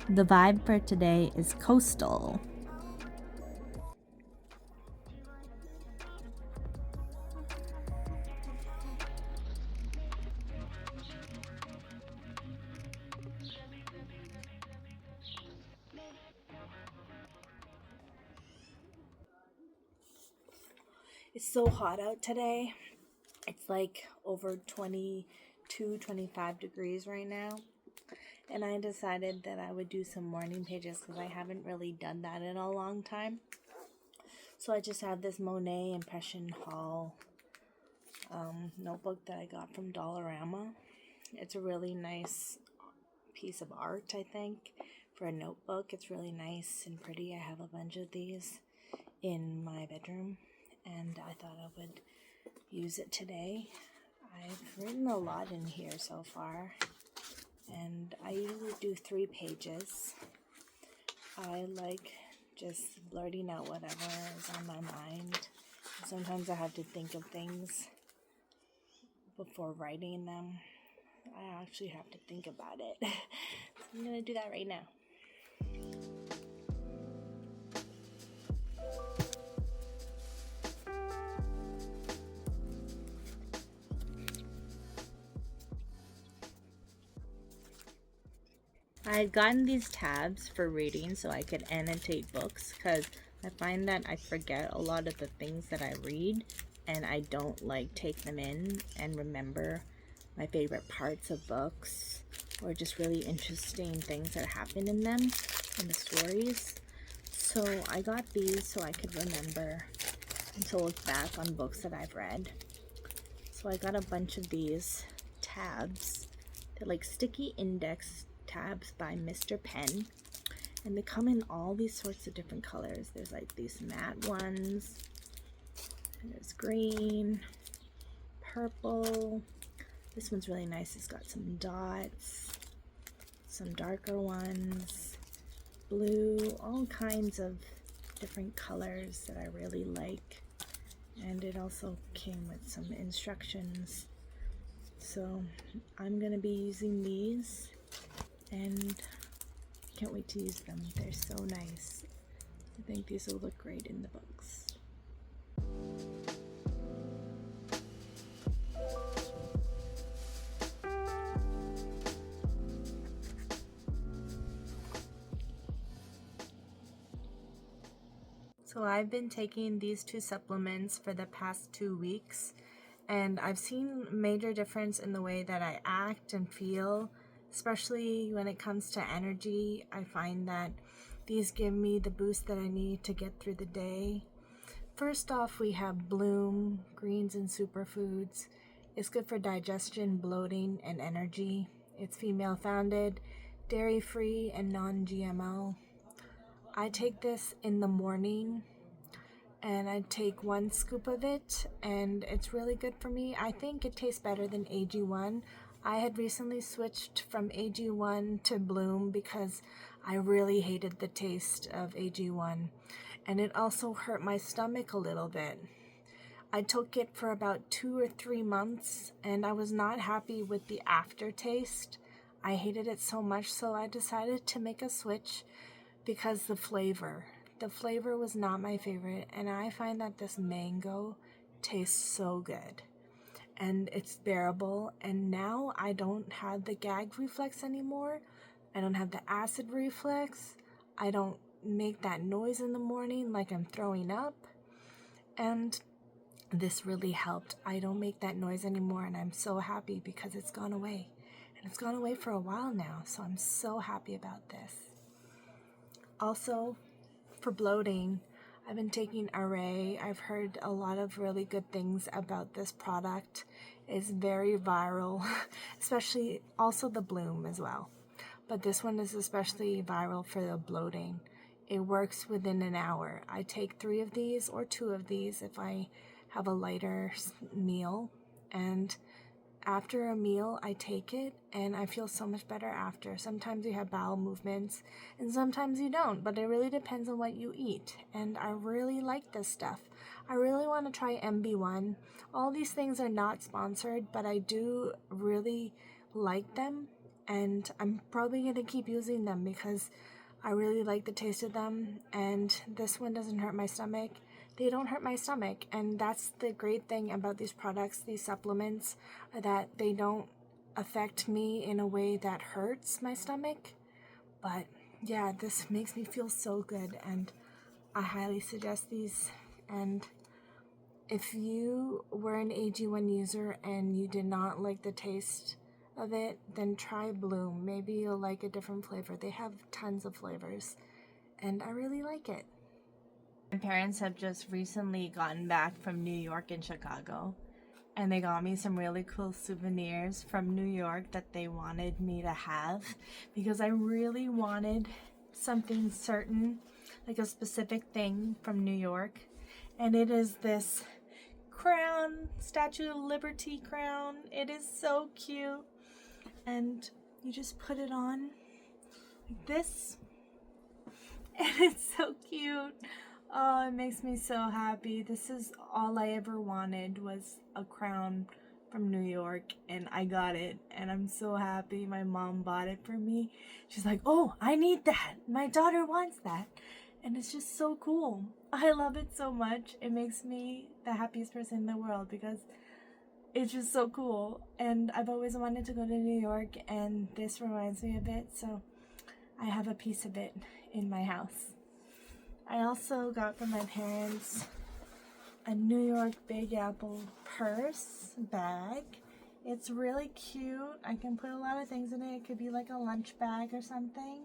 The vibe for today is coastal. It's so hot out today. It's like over 22, 25 degrees right now. And I decided that I would do some morning pages because I haven't really done that in a long time. So I just have this Monet Impression Hall notebook that I got from Dollarama. It's a really nice piece of art, I think, for a notebook. It's really nice and pretty. I have a bunch of these in my bedroom, and I thought I would use it today. I've written a lot in here so far, and I usually do 3 pages. I like just blurting out whatever is on my mind. Sometimes I have to think of things before writing them. I actually have to think about it. So I'm going to do that right now. I had gotten these tabs for reading so I could annotate books because I find that I forget a lot of the things that I read and I don't like take them in and remember my favorite parts of books or just really interesting things that happen in them, in the stories. So I got these so I could remember and to look back on books that I've read. So I got a bunch of these tabs. They're like sticky index tabs by Mr. Pen, and they come in all these sorts of different colors. There's like these matte ones, and there's green, purple. This one's really nice. It's got some dots, some darker ones, blue, all kinds of different colors that I really like. And it also came with some instructions. So I'm gonna be using these and can't wait to use them. They're so nice. I think these will look great in the books. So I've been taking these 2 supplements for the past 2 weeks, and I've seen major difference in the way that I act and feel, especially when it comes to energy. I find that these give me the boost that I need to get through the day. First off, we have Bloom, greens and superfoods. It's good for digestion, bloating, and energy. It's female founded, dairy free, and non-GMO. I take this in the morning and I take 1 scoop of it, and it's really good for me. I think it tastes better than AG1. I had recently switched from AG1 to Bloom because I really hated the taste of AG1, and it also hurt my stomach a little bit. I took it for about 2 or 3 months, and I was not happy with the aftertaste. I hated it so much, so I decided to make a switch because the flavor was not my favorite, and I find that this mango tastes so good and it's bearable. And now I don't have the gag reflex anymore. I don't have the acid reflex. I don't make that noise in the morning like I'm throwing up, and this really helped. I don't make that noise anymore, and I'm so happy because it's gone away, and it's gone away for a while now, so I'm so happy about this. Also, for bloating, I've been taking Arrae. I've heard a lot of really good things about this product. It's very viral, especially also the Bloom as well. But this one is especially viral for the bloating. It works within an hour. I take 3 of these or 2 of these if I have a lighter meal, and after a meal I take it and I feel so much better after. Sometimes you have bowel movements and sometimes you don't, but it really depends on what you eat, and I really like this stuff. I really want to try MB1. All these things are not sponsored, but I do really like them, and I'm probably going to keep using them because I really like the taste of them, and this one doesn't hurt my stomach. They don't hurt my stomach, and that's the great thing about these products, these supplements, that they don't affect me in a way that hurts my stomach. But yeah, this makes me feel so good, and I highly suggest these. And if you were an AG1 user and you did not like the taste of it, then try Bloom. Maybe you'll like a different flavor. They have tons of flavors, and I really like it. My parents have just recently gotten back from New York and Chicago, and they got me some really cool souvenirs from New York that they wanted me to have because I really wanted something certain, like a specific thing from New York. And it is this crown, Statue of Liberty crown. It is so cute. And you just put it on like this. And it's so cute. Oh, it makes me so happy. This is all I ever wanted, was a crown from New York, and I got it, and I'm so happy. My mom bought it for me. She's like, oh, I need that. My daughter wants that. And it's just so cool. I love it so much. It makes me the happiest person in the world because it's just so cool. And I've always wanted to go to New York, and this reminds me of it, so I have a piece of it in my house. I also got from my parents a New York Big Apple purse bag. It's really cute. I can put a lot of things in it. It could be like a lunch bag or something.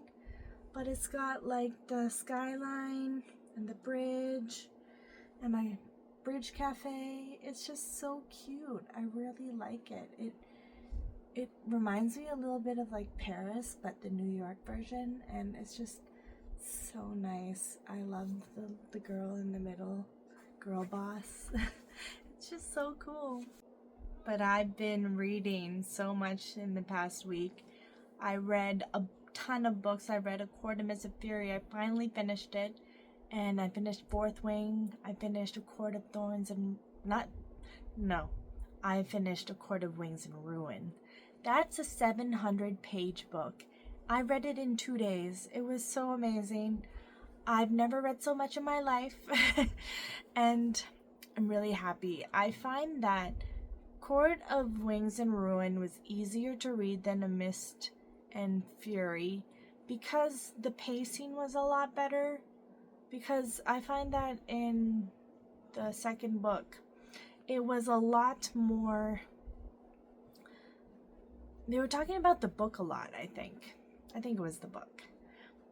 But it's got like the skyline and the bridge and my bridge cafe. It's just so cute. I really like it. It reminds me a little bit of like Paris, but the New York version, and it's just so nice. I love the girl in the middle, girl boss. It's just so cool. But I've been reading so much in the past week. I read a ton of books. I read A Court of Fury. I finally finished it, and I finished Fourth Wing. I finished A Court of Thorns and I finished A Court of Wings and Ruin. That's a 700-page book. I read it in 2 days. It was so amazing. I've never read so much in my life, and I'm really happy. I find that Court of Wings and Ruin was easier to read than A Mist and Fury because the pacing was a lot better. Because I find that in the second book, it was a lot more. They were talking about the book a lot, I think it was the book,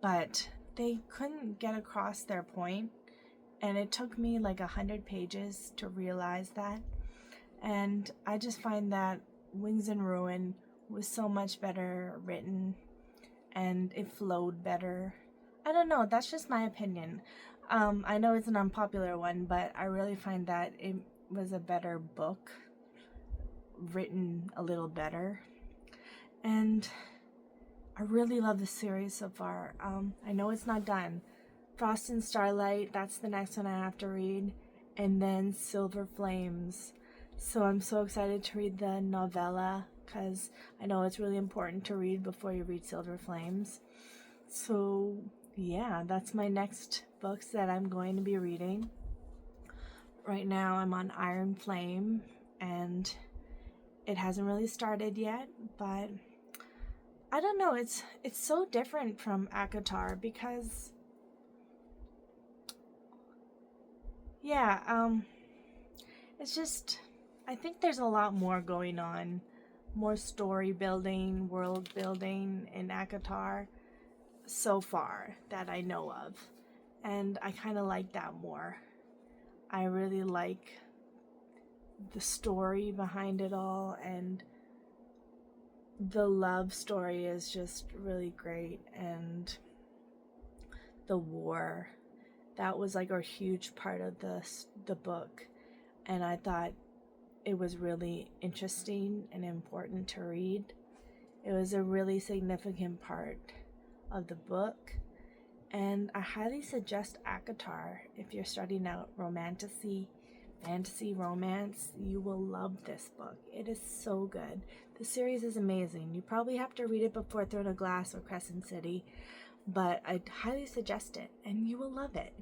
but they couldn't get across their point, and it took me like 100 pages to realize that. And I just find that Wings and Ruin was so much better written, and it flowed better. I don't know, that's just my opinion. I know it's an unpopular one, but I really find that it was a better book, written a little better. And I really love the series so far. I know it's not done. Frost and Starlight, that's the next one I have to read. And then Silver Flames. So I'm so excited to read the novella because I know it's really important to read before you read Silver Flames. So yeah, that's my next books that I'm going to be reading. Right now I'm on Iron Flame, and it hasn't really started yet, but I don't know, it's so different from ACOTAR because it's just, I think there's a lot more going on, more story building, world building in ACOTAR so far that I know of, and I kind of like that more. I really like the story behind it all, and the love story is just really great, and the war, that was like a huge part of the book, and I thought it was really interesting and important to read. It was a really significant part of the book, and I highly suggest ACOTAR if you're starting out romantasy, fantasy romance, you will love this book. It is so good. The series is amazing. You probably have to read it before Throne of Glass or Crescent City, but I'd highly suggest it, and you will love it.